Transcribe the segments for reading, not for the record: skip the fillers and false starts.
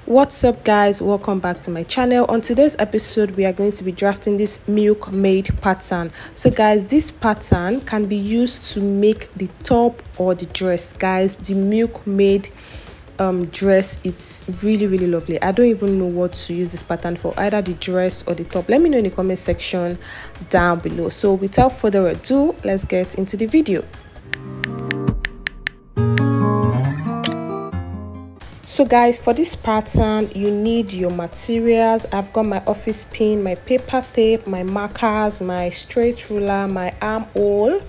What's up guys, welcome back to my channel. On today's episode we are going to be drafting this Milkmaid pattern. So guys, this pattern can be used to make the top or the dress. Guys, the Milkmaid dress, it's really lovely. I don't even know what to use this pattern for, either the dress or the top. Let me know in the comment section down below. So without further ado, let's get into the video. So guys, for this pattern you need your materials. I've got my office pin, my paper tape, my markers, my straight ruler, my armhole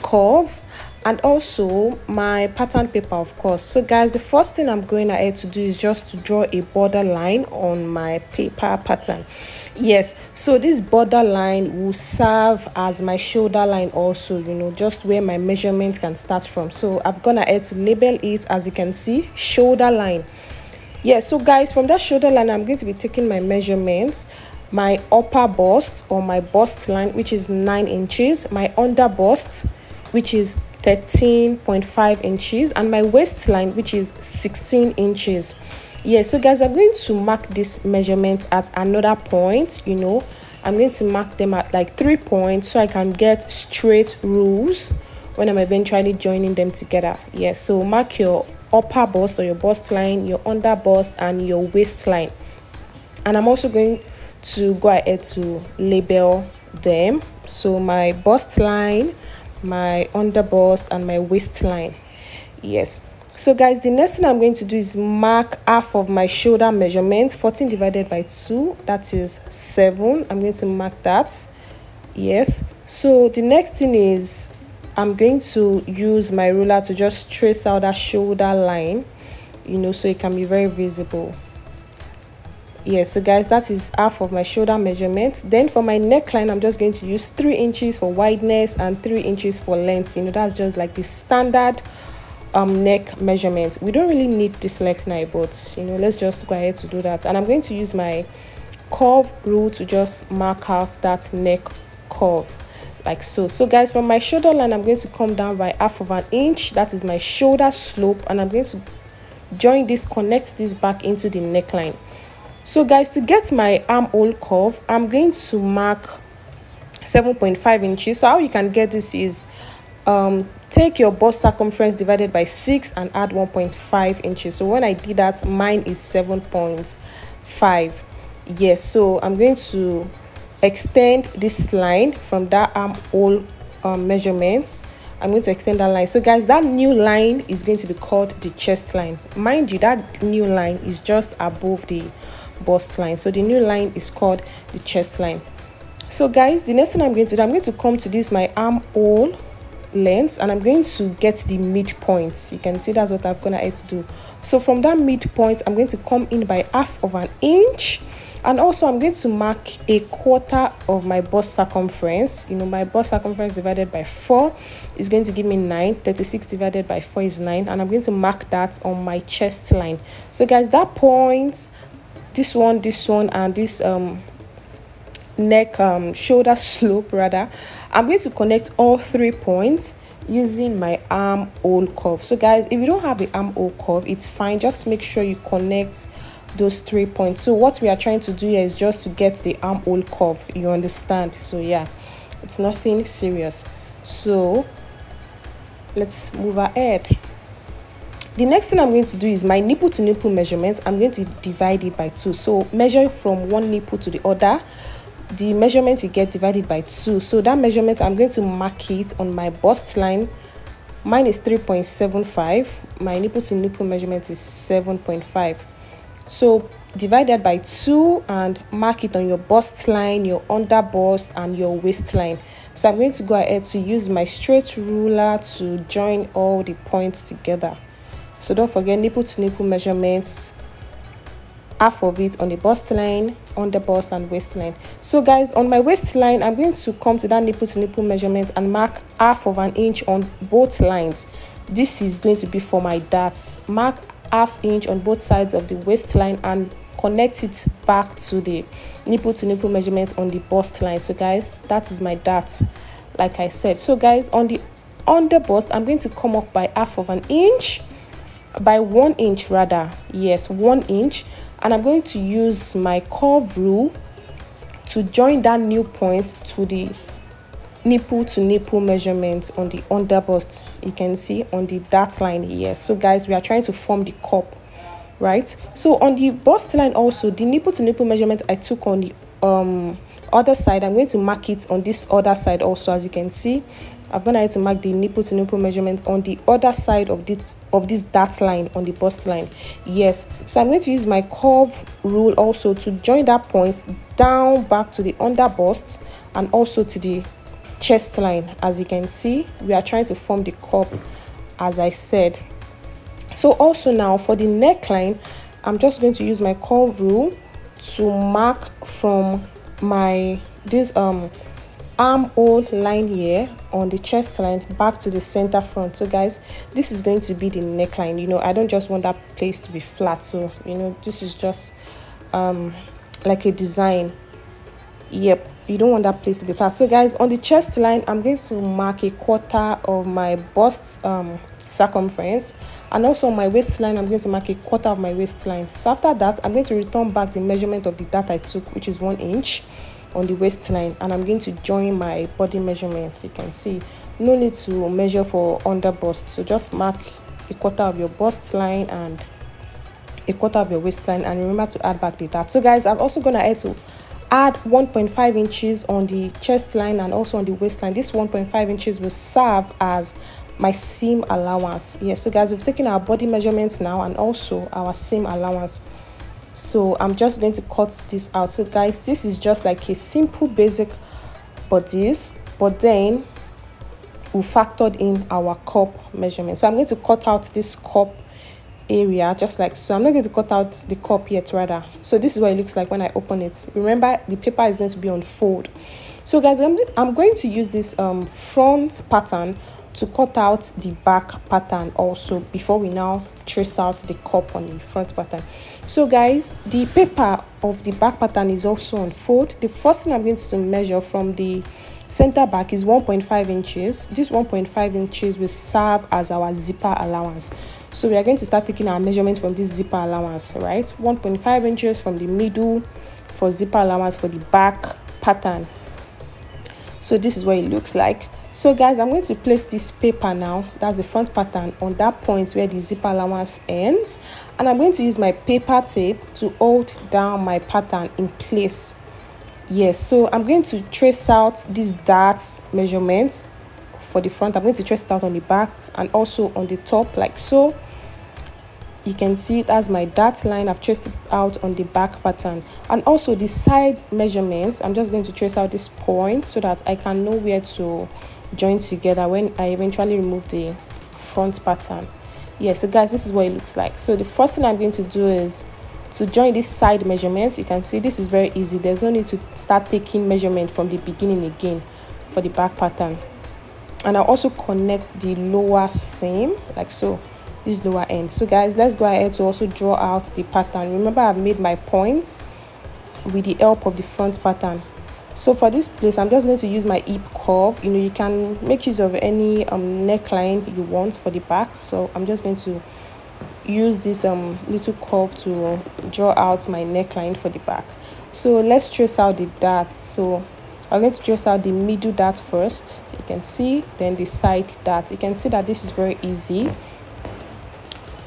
curve, and also my pattern paper, of course. So guys, the first thing I'm going ahead to do is just to draw a border line on my paper pattern. Yes, so this border line will serve as my shoulder line also, you know, just where my measurement can start from. So I've gone ahead to label it, as you can see, shoulder line. Yeah, so guys, from that shoulder line I'm going to be taking my measurements, my upper bust or my bust line, which is 9 inches, my under bust, which is 13.5 inches, and my waistline, which is 16 inches. Yeah, so guys, I'm going to mark this measurement at another point. You know, I'm going to mark them at like 3 points so I can get straight rules when I'm eventually joining them together. Yeah, so mark your upper bust or your bust line, your under bust, and your waistline. And I'm also going to go ahead to label them. So my bust line, my under bust, and my waistline. Yes, so guys, the next thing I'm going to do is mark half of my shoulder measurement. 14 divided by 2, that is 7. I'm going to mark that. Yes, so the next thing is I'm going to use my ruler to just trace out that shoulder line, you know, so it can be very visible. Yeah, so guys, that is half of my shoulder measurement. Then for my neckline, I'm just going to use 3 inches for wideness and 3 inches for length. You know, that's just like the standard neck measurement. We don't really need this neck now, but you know, let's just go ahead to do that. And I'm going to use my curve rule to just mark out that neck curve like so. So guys, from my shoulder line I'm going to come down by half of an inch. That is my shoulder slope, and I'm going to join this, connect this back into the neckline. So guys, to get my armhole curve, I'm going to mark 7.5 inches. So how you can get this is take your bust circumference divided by 6 and add 1.5 inches. So when I did that, mine is 7.5. Yes, so I'm going to extend this line from that armhole measurements. I'm going to extend that line. So guys, that new line is going to be called the chest line. Mind you, that new line is just above the bust line, so the new line is called the chest line. So guys, the next thing I'm going to do, I'm going to come to this my armhole length, and I'm going to get the midpoint. You can see that's what I've gone ahead to do. So from that midpoint I'm going to come in by half of an inch, and also I'm going to mark a quarter of my bust circumference. You know, my bust circumference divided by 4 is going to give me 9. 36 divided by 4 is 9, and I'm going to mark that on my chest line. So guys, that point, this one, and this neck shoulder slope rather, I'm going to connect all 3 points using my armhole curve. So guys, if you don't have the armhole curve, it's fine, just make sure you connect those 3 points. So what we are trying to do here is just to get the armhole curve, you understand? So yeah, it's nothing serious. So let's move ahead. The next thing I'm going to do is my nipple to nipple measurements. I'm going to divide it by 2. So measure from one nipple to the other. The measurement you get divided by 2. So that measurement, I'm going to mark it on my bust line. Mine is 3.75. My nipple to nipple measurement is 7.5. So divide that by 2 and mark it on your bust line, your under bust, and your waistline. So I'm going to go ahead to use my straight ruler to join all the points together. So don't forget, nipple to nipple measurements, half of it on the bust line, under bust, and waistline. So guys, on my waistline I'm going to come to that nipple to nipple measurement and mark half of an inch on both lines. This is going to be for my darts. Mark half inch on both sides of the waistline and connect it back to the nipple to nipple measurement on the bust line. So guys, that is my dart, like I said. So guys, on the under bust I'm going to come up by half of an inch by 1 inch rather. Yes, 1 inch. And I'm going to use my curve rule to join that new point to the nipple to nipple measurement on the under bust. You can see on the dart line here. So guys, we are trying to form the cup, right? So on the bust line also, the nipple to nipple measurement I took on the other side, I'm going to mark it on this other side also. As you can see, I'm going to mark the nipple to nipple measurement on the other side of this dart line on the bust line. Yes, so I'm going to use my curve rule also to join that point down back to the under bust and also to the chest line. As you can see, we are trying to form the cup, as I said. So also now for the neckline, I'm just going to use my curve rule to mark from my armhole line here on the chest line back to the center front. So guys, this is going to be the neckline. You know, I don't just want that place to be flat, so you know, this is just like a design. Yep, you don't want that place to be flat. So guys, on the chest line, I'm going to mark 1/4 of my bust circumference, and also on my waistline, I'm going to mark 1/4 of my waistline. So after that, I'm going to return back the measurement of the dart I took, which is 1 inch on the waistline, and I'm going to join my body measurements. You can see no need to measure for under bust, so just mark 1/4 of your bust line and 1/4 of your waistline, and remember to add back the dart. So guys, I'm also going to add 1.5 inches on the chest line and also on the waistline. This 1.5 inches will serve as my seam allowance. Yes, so guys, we've taken our body measurements now and also our seam allowance. So I'm just going to cut this out. So guys, this is just like a simple basic bodice, but then we factored in our cup measurement. So I'm going to cut out this cup area just like so. I'm not going to cut out the cup yet, rather. So this is what it looks like when I open it. Remember, the paper is going to be on fold. So guys, I'm going to use this front pattern to cut out the back pattern also before we now trace out the cup on the front pattern. So guys, the paper of the back pattern is also on fold. The first thing I'm going to measure from the center back is 1.5 inches. This 1.5 inches will serve as our zipper allowance. So we are going to start taking our measurement from this zipper allowance, right? 1.5 inches from the middle for zipper allowance for the back pattern. So this is what it looks like. So guys, I'm going to place this paper now, that's the front pattern, on that point where the zipper allowance ends, and I'm going to use my paper tape to hold down my pattern in place. Yes, so I'm going to trace out these darts measurements for the front. I'm going to trace it out on the back and also on the top, like so. You can see it as my dart line. I've traced it out on the back pattern, and also the side measurements. I'm just going to trace out this point so that I can know where to join together when I eventually remove the front pattern. Yeah, so guys, this is what it looks like. So the first thing I'm going to do is to join this side measurement. You can see this is very easy. There's no need to start taking measurement from the beginning again for the back pattern. And I'll also connect the lower seam like so, this lower end. So guys, let's go ahead to also draw out the pattern. Remember, I've made my points with the help of the front pattern. So for this place, I'm just going to use my hip curve. You know, you can make use of any neckline you want for the back. So I'm just going to use this little curve to draw out my neckline for the back. So let's trace out the darts. So I'm going to trace out the middle dart first. You can see, then the side dart. You can see that this is very easy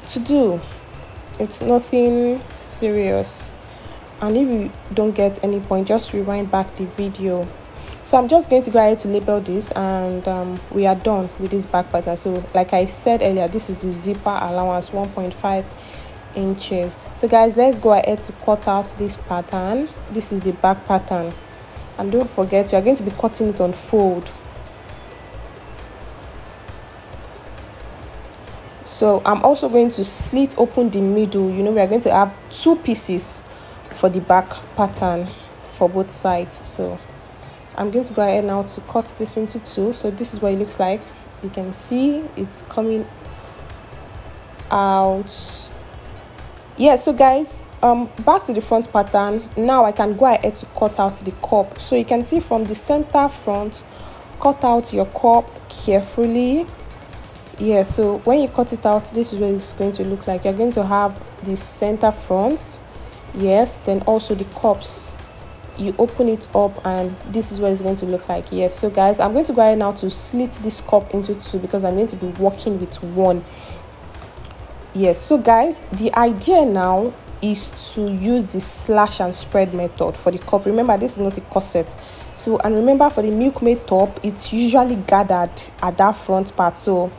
to do. It's nothing serious, and if you don't get any point, just rewind back the video. So I'm just going to go ahead to label this, and we are done with this back pattern. So like I said earlier, this is the zipper allowance, 1.5 inches. So guys, let's go ahead to cut out this pattern. This is the back pattern, and don't forget, you are going to be cutting it on fold. So I'm also going to slit open the middle. You know, we are going to have 2 pieces for the back pattern for both sides. So I'm going to go ahead now to cut this into 2. So this is what it looks like. You can see it's coming out. Yeah, so guys, back to the front pattern. Now I can go ahead to cut out the cup. So you can see from the center front, cut out your cup carefully. Yeah, so when you cut it out, this is what it's going to look like. You're going to have the center fronts, yes, then also the cups. You open it up and this is what it's going to look like. Yes, so guys, I'm going to go ahead now to slit this cup into two because I'm going to be working with one. Yes, so guys, the idea now is to use the slash and spread method for the cup. Remember, this is not a corset. So, and remember, for the Milkmaid top, it's usually gathered at that front part. So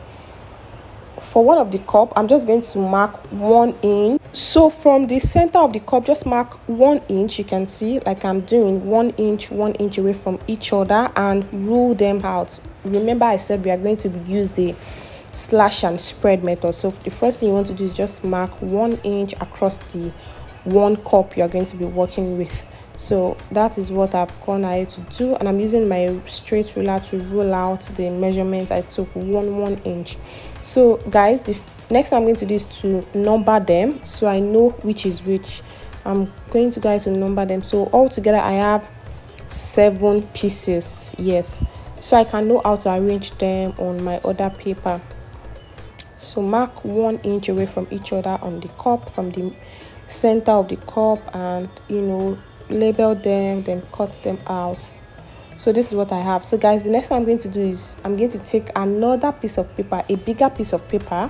for one of the cup, I'm just going to mark 1 inch. So from the center of the cup, just mark 1 inch. You can see, like I'm doing, 1 inch away from each other, and rule them out. Remember, I said we are going to use the slash and spread method. So the first thing you want to do is just mark 1 inch across the one cup you're going to be working with. So that is what I've gone ahead to do, and I'm using my straight ruler to rule out the measurement I took, 1 inch. So guys, the next thing I'm going to do is to number them so I know which is which. I'm going to go ahead to number them. So altogether I have 7 pieces. Yes, so I can know how to arrange them on my other paper. So mark 1 inch away from each other on the cup, from the center of the cup, and label them, then cut them out. So this is what I have. So guys, the next thing I'm going to do is I'm going to take another piece of paper, a bigger piece of paper.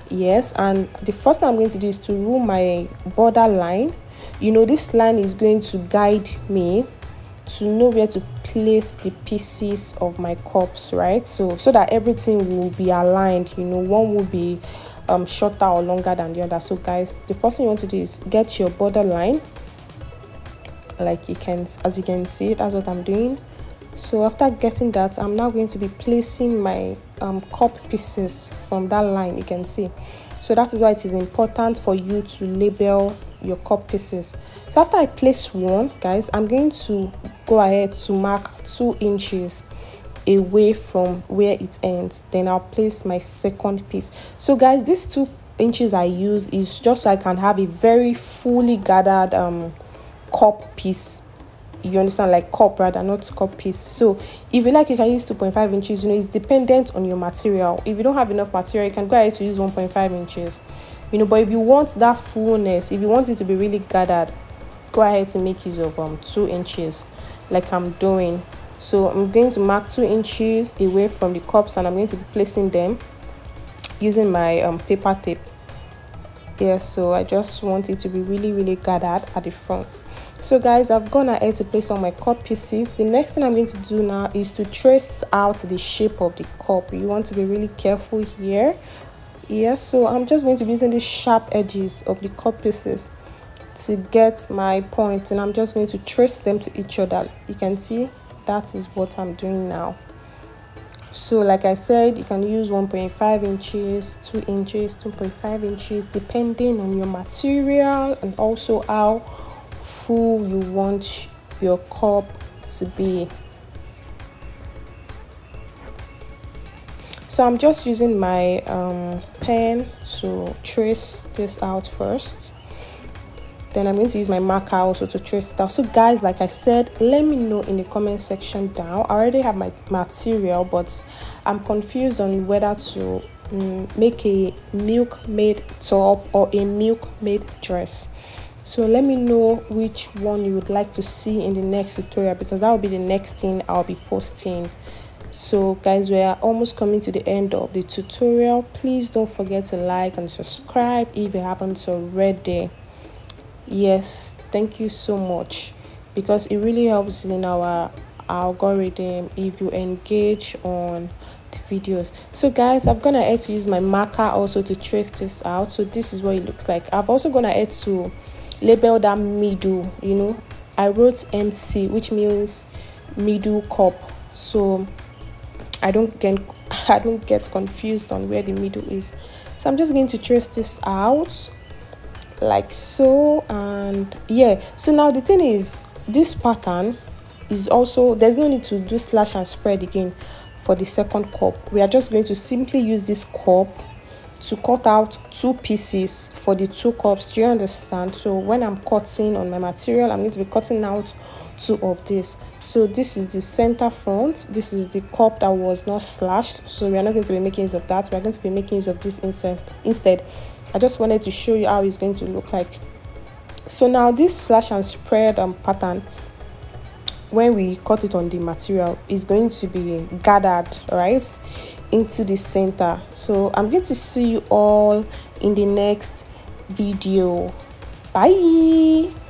Yes, and the first thing I'm going to do is to rule my border line. This line is going to guide me to know where to place the pieces of my cups, right? So that everything will be aligned. One will be shorter or longer than the other. So guys, the first thing you want to do is get your border line. Like as you can see, that's what I'm doing. So after getting that, I'm now going to be placing my cup pieces from that line. You can see. So that is why it is important for you to label your cup pieces. So after I place one, guys, I'm going to go ahead to mark 2 inches away from where it ends. Then I'll place my second piece. So guys, these 2 inches I use is just so I can have a very fully gathered cup piece. You understand, like cup rather, not cup piece. So if you like, you can use 2.5 inches. It's dependent on your material. If you don't have enough material, you can go ahead to use 1.5 inches. But if you want that fullness, if you want it to be really gathered, go ahead to make use of 2 inches like I'm doing. So I'm going to mark 2 inches away from the cups, and I'm going to be placing them using my paper tape. So I just want it to be really gathered at the front. So guys, I've gone ahead to place all my cup pieces. The next thing I'm going to do now is to trace out the shape of the cup. You want to be really careful here. So I'm just going to be using the sharp edges of the cup pieces to get my point, and I'm just going to trace them to each other. You can see that is what I'm doing now. So like I said, you can use 1.5 inches, 2 inches, 2.5 inches, depending on your material and also how full you want your cup to be. So I'm just using my pen to trace this out first. Then I'm going to use my marker also to trace it out. So guys, like I said, let me know in the comment section down. I already have my material, but I'm confused on whether to make a Milkmaid top or a Milkmaid dress. So let me know which one you would like to see in the next tutorial, because that will be the next thing I'll be posting. So guys, we are almost coming to the end of the tutorial. Please don't forget to like and subscribe if you haven't already. Yes, thank you so much, because it really helps in our algorithm if you engage on the videos. So guys, I'm gonna add to use my marker also to trace this out. So this is what it looks like. I've also gonna add to label that middle. I wrote MC, which means middle cup, so I don't get confused on where the middle is. So I'm just going to trace this out like so. And so now the thing is, this pattern is also, there's no need to do slash and spread again for the second cup. We are just going to simply use this cup to cut out 2 pieces for the 2 cups. Do you understand? So when I'm cutting on my material, I'm going to be cutting out 2 of this. So this is the center front, this is the cup that was not slashed, so we are not going to be making use of that. We are going to be making use of this instead. I just wanted to show you how it's going to look like. So now this slash and spread pattern, when we cut it on the material, is going to be gathered right into the center. So I'm going to see you all in the next video. Bye.